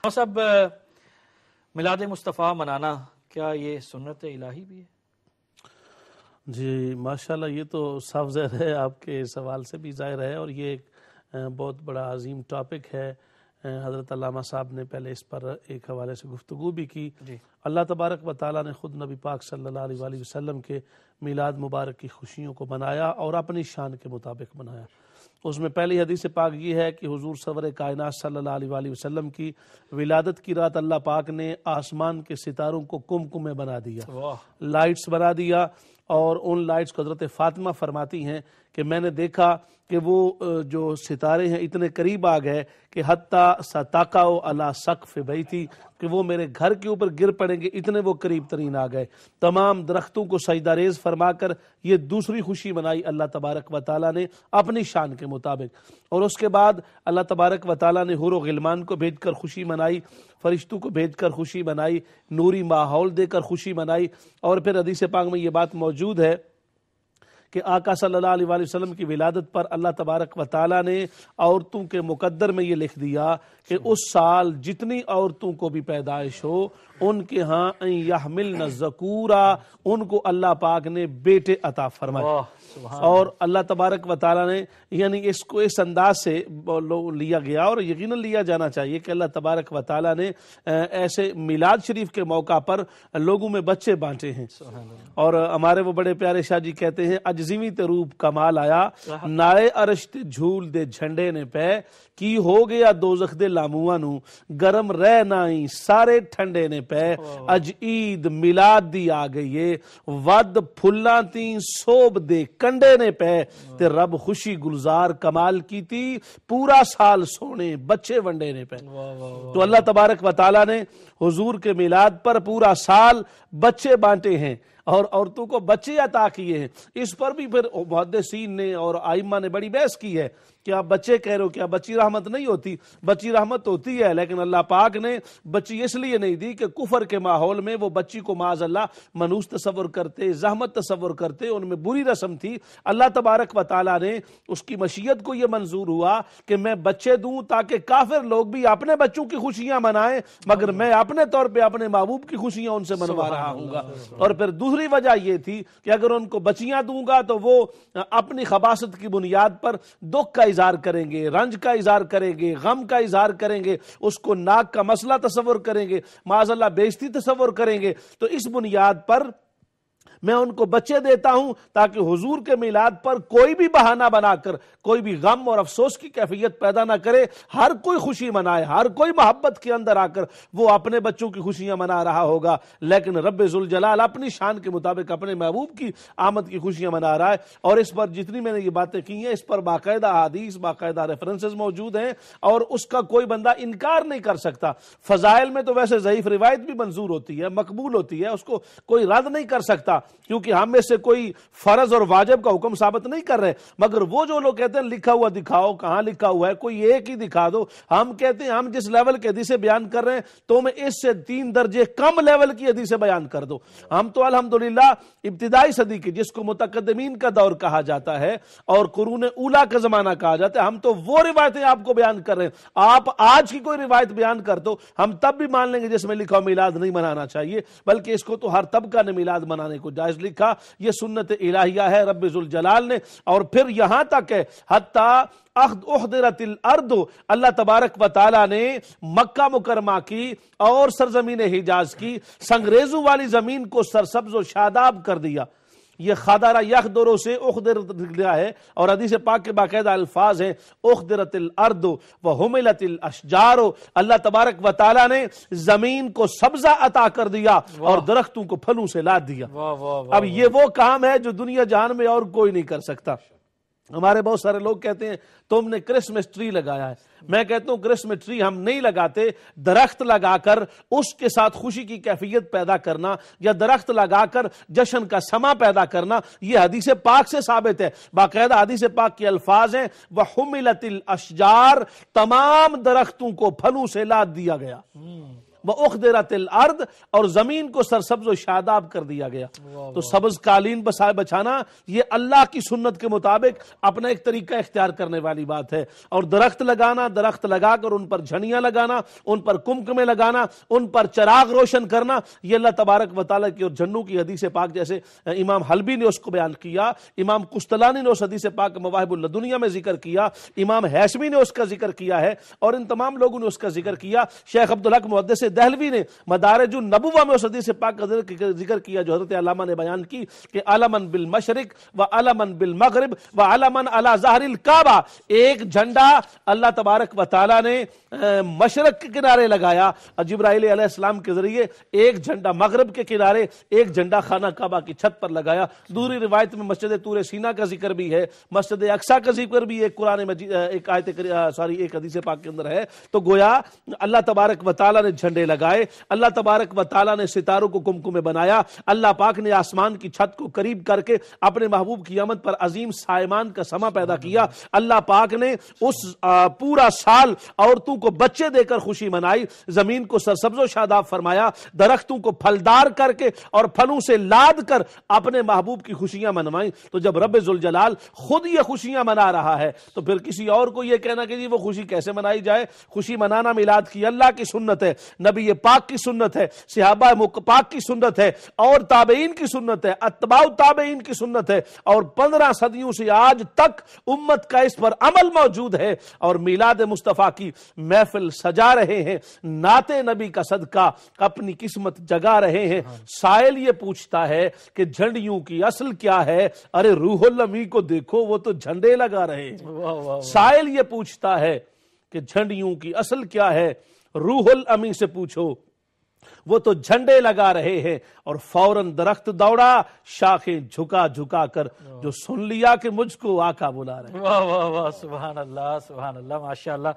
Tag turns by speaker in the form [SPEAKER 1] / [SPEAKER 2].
[SPEAKER 1] صاحب، میلاد مصطفیٰ منانا کیا یہ سنت الہی بھی ہے؟
[SPEAKER 2] جی ماشاءاللہ، یہ تو صاف ظاہر ہے، آپ کے سوال سے بھی ظاہر ہے، اور یہ ایک بہت بڑا عظیم ٹاپک ہے۔ حضرت علامہ صاحب نے پہلے اس پر ایک حوالے سے گفتگو بھی کی۔ اللہ تبارک و تعالیٰ نے خود نبی پاک صلی اللہ علیہ وآلہ وسلم کے میلاد مبارک کی خوشیوں کو منایا اور اپنی شان کے مطابق منایا۔ اس میں پہلی حدیث پاک یہ ہے کہ حضور سرور کائنات صلی اللہ علیہ وآلہ وسلم کی ولادت کی رات اللہ پاک نے آسمان کے ستاروں کو کم میں بنا دیا، لائٹس بنا دیا، اور ان لائٹس کو حضرت فاطمہ فرماتی ہیں کہ میں نے دیکھا کہ وہ جو ستارے ہیں اتنے قریب آ گئے کہ حتیٰ ستاقعوا علی سقف بیتی، کہ وہ میرے گھر کے اوپر گر پڑیں گے، اتنے وہ قریب ترین آ گئے۔ تمام درختوں کو سجدہ ریز فرما کر یہ دوسری خوشی منائی اللہ تبارک و تعالیٰ نے اپنی شان کے مطابق۔ اور اس کے بعد اللہ تبارک و تعالیٰ نے حور و غلمان کو بھیج کر خوشی منائی، فرشتوں کو بھیج کر خوشی منائی، نوری ماحول دے کر خوشی منائی۔ اور پھر حدیث پاک میں یہ بات موجود ہے کہ آقا صلی اللہ علیہ وآلہ وسلم کی ولادت پر اللہ تبارک و تعالیٰ نے عورتوں کے مقدر میں یہ لکھ دیا کہ اس سال جتنی عورتوں کو بھی پیدائش ہو ان کے ہاں ان یحملن ذکورا، ان کو اللہ پاک نے بیٹے عطا فرمائے۔ اور اللہ تبارک و تعالیٰ نے یعنی اس کو اس انداز سے لیا گیا، اور یقیناً لیا جانا چاہیے کہ اللہ تبارک و تعالیٰ نے ایسے میلاد شریف کے موقع پر لوگوں میں بچے بانٹے ہیں۔ اور ہمارے وہ بڑے پیارے شاہ جی کہتے ہیں، اجزیوی تے روپ کمال آیا، نائے عرش تے جھول دے جھنڈے نے پہ، کی ہو گیا دوزخ دے لامواں نو، گرم رہ نائی سارے ٹھنڈے نے پہ، اج عید میلاد دی آ گئی، ود پھلاں تیں سوب دے کنڈے نے پہ، تے رب خوشی گلزار کمال کی تھی، پورا سال سونے بچے ونڈے نے پہ۔ تو اللہ تبارک و تعالیٰ نے حضور کے میلاد پر پورا سال بچے بانٹے ہیں اور عورتوں کو بچے عطا کیے ہیں۔ اس پر بھی پھر محدثین نے اور ائمہ نے بڑی بحث کی ہے کہ آپ بچے کہہ رہے ہو، کیا بچی رحمت نہیں ہوتی؟ بچی رحمت ہوتی ہے، لیکن اللہ پاک نے بچی اس لیے نہیں دی کہ کفر کے ماحول میں وہ بچی کو معاذ اللہ منوس تصور کرتے، زحمت تصور کرتے، ان میں بری رسم تھی۔ اللہ تبارک و تعالیٰ نے اس کی مشیت کو یہ منظور ہوا کہ میں بچے دوں تاکہ کافر لوگ بھی اپنے بچوں کی خوشیاں منائیں، مگر میں اپنے طور پہ اپنے محبوب کی خوشیاں ان سے منوا رہا ہوں گا۔ اور پھر دوسری وجہ یہ تھی کہ اگر ان کو بچیاں دوں گا تو وہ اپنی خباثت کی بنیاد پر دکھ کا اظہار کریں گے، رنج کا اظہار کریں گے، غم کا اظہار کریں گے، اس کو ناک کا مسئلہ تصور کریں گے، معاذ اللہ بےعزتی تصور کریں گے۔ تو اس بنیاد پر میں ان کو بچے دیتا ہوں تاکہ حضور کے میلاد پر کوئی بھی بہانہ بنا کر کوئی بھی غم اور افسوس کی کیفیت پیدا نہ کرے، ہر کوئی خوشی منائے، ہر کوئی محبت کے اندر آ کر وہ اپنے بچوں کی خوشیاں منا رہا ہوگا، لیکن رب ذوالجلال اپنی شان کے مطابق اپنے محبوب کی آمد کی خوشیاں منا رہا ہے۔ اور اس پر جتنی میں نے یہ باتیں کی ہیں، اس پر باقاعدہ احادیث، باقاعدہ ریفرنسز موجود ہیں، اور اس کا کوئی بندہ انکار نہیں کر سکتا۔ فضائل میں تو ویسے ضعیف روایت بھی منظور ہوتی ہے، مقبول ہوتی ہے، اس کو کوئی رد نہیں کر سکتا، کیونکہ ہم میں سے کوئی فرض اور واجب کا حکم ثابت نہیں کر رہے۔ مگر وہ جو لوگ کہتے ہیں لکھا ہوا دکھاؤ، کہاں لکھا ہوا ہے، کوئی ایک ہی دکھا دو، ہم کہتے ہیں ہم جس لیول کی حدیثیں بیان کر رہے ہیں تو میں اس سے 3 درجے کم لیول کی حدیثیں بیان کر دو۔ ہم تو الحمدللہ ابتدائی صدی کی، جس کو متقدمین کا دور کہا جاتا ہے اور قرون اولیٰ کا زمانہ کہا جاتا ہے، ہم تو وہ روایتیں آپ کو بیان کر رہے ہیں۔ آپ آج کی کوئی روایت بیان کر دو، ہم تب بھی مان لیں گے جس میں لکھا ہو میلاد نہیں منانا چاہیے، بلکہ اس کو تو ہر طبقہ نے میلاد منانے کو جائز لکھا۔ یہ سنت الہیہ ہے رب ذوالجلال نے۔ اور پھر یہاں تک ہے حتیٰ احضرت الارض، اللہ تبارک و تعالیٰ نے مکہ مکرمہ کی اور سرزمین حجاز کی سنگریزوں والی زمین کو سرسبز و شاداب کر دیا۔ یہ خادرہ یخدروں سے اخدرت لیا ہے، اور حدیث پاک کے باقاعدہ الفاظ ہیں اخدرت الارض وحملت الاشجار، اللہ تبارک و تعالیٰ نے زمین کو سبزہ عطا کر دیا اور درختوں کو پھلوں سے لاد دیا۔ اب یہ وہ کام ہے جو دنیا جہان میں اور کوئی نہیں کر سکتا۔ ہمارے بہت سارے لوگ کہتے ہیں تم نے کرسمس ٹری لگایا ہے، میں کہتا ہوں کرسمس ٹری ہم نہیں لگاتے، درخت لگا کر اس کے ساتھ خوشی کی کیفیت پیدا کرنا یا درخت لگا کر جشن کا سما پیدا کرنا یہ حدیث پاک سے ثابت ہے۔ باقاعدہ حدیث پاک کے الفاظ ہیں وَحُمِلَتِ الْأَشْجَارِ، تمام درختوں کو پھلوں سے لاد دیا گیا۔ وَأُخْضِرَتِ الْأَرْض، اور زمین کو سرسبز و شاداب کر دیا گیا۔ تو سبز قالین بچھانا یہ اللہ کی سنت کے مطابق اپنا ایک طریقہ اختیار کرنے والی بات ہے، اور درخت لگانا، درخت لگا کر ان پر جھنیاں لگانا، ان پر کمکمے لگانا، ان پر چراغ روشن کرنا، یہ اللہ تبارک و تعالیٰ کی اور جنوں کی حدیث پاک، جیسے امام حلبی نے اس کو بیان کیا، امام قسطلانی نے اس حدیث پاک مواہب اللدنیہ میں ذکر کیا، امام ہاشمی نے اس کا ذکر کیا ہے، اور ان تمام لوگوں نے اس کا ذکر کیا۔ شیخ عبدالحق محدث دہلوی نے مدارج النبوہ میں اس حدیث پاک کا ذکر کیا جو حضرت علامہ نے بیان کی کہ علمن بالمشرق و علمن بالمغرب و علمن علی ظہر الکعبہ، ایک جھنڈا اللہ تبارک و تعالیٰ نے مشرق کے کنارے لگایا جبرائیل علیہ السلام کے ذریعے، ایک جھنڈا مغرب کے کنارے، ایک جھنڈا خانہ کعبہ کی چھت پر لگایا۔ دوسری روایت میں مسجد طور سینا کا ذکر بھی ہے، مسجد اقصیٰ کا ذکر بھی ہے، قرآن مجید ایک ایک حدیث پاک کے اندر ہے۔ تو گویا اللہ تبارک و تعالیٰ نے جھنڈے لگائے، اللہ تبارک و تعالیٰ نے ستاروں کو کمکمے بنایا، اللہ پاک نے آسمان کی چھت کو قریب کر کے اپنے محبوب کی آمد پر عظیم سائمان کا سما پیدا کیا، اللہ پاک نے اس پورا سال عورتوں کو بچے دے کر خوشی منائی، زمین کو سرسبز و شاداب فرمایا، درختوں کو پھلدار کر کے اور پھلوں سے لاد کر اپنے محبوب کی خوشیاں منوائیں۔ تو جب رب ذوالجلال خود یہ خوشیاں منا رہا ہے تو پھر کسی اور کو یہ کہنا کہ جی وہ خوشی کیسے منائی جائے؟ خوشی منانا میلاد کی اللہ کی سنت ہے، نبی پاک کی سنت ہے، صحابہ پاک کی سنت ہے، اور تابعین کی سنت ہے، اتباع تابعین کی سنت ہے، اور 15 صدیوں سے آج تک امت کا اس پر عمل موجود ہے، اور میلاد مصطفیٰ کی محفل سجا رہے ہیں، نعت نبی کا صدقہ اپنی قسمت جگا رہے ہیں۔ سائل یہ پوچھتا ہے کہ جھنڈیوں کی اصل کیا ہے؟ ارے روح الامی کو دیکھو، وہ تو جھنڈے لگا رہے ہیں۔ سائل یہ پوچھتا ہے کہ جھنڈیوں کی اصل کیا ہے؟ روح الامی سے پوچھو، وہ تو جھنڈے لگا رہے ہیں۔ اور فوراً درخت دوڑا، شاخیں جھکا جھکا کر، جو سن لیا کہ مجھ کو آقا بلا رہے ہیں۔
[SPEAKER 1] واہ واہ واہ، سبحان اللہ، سبحان اللہ، ماشاءاللہ۔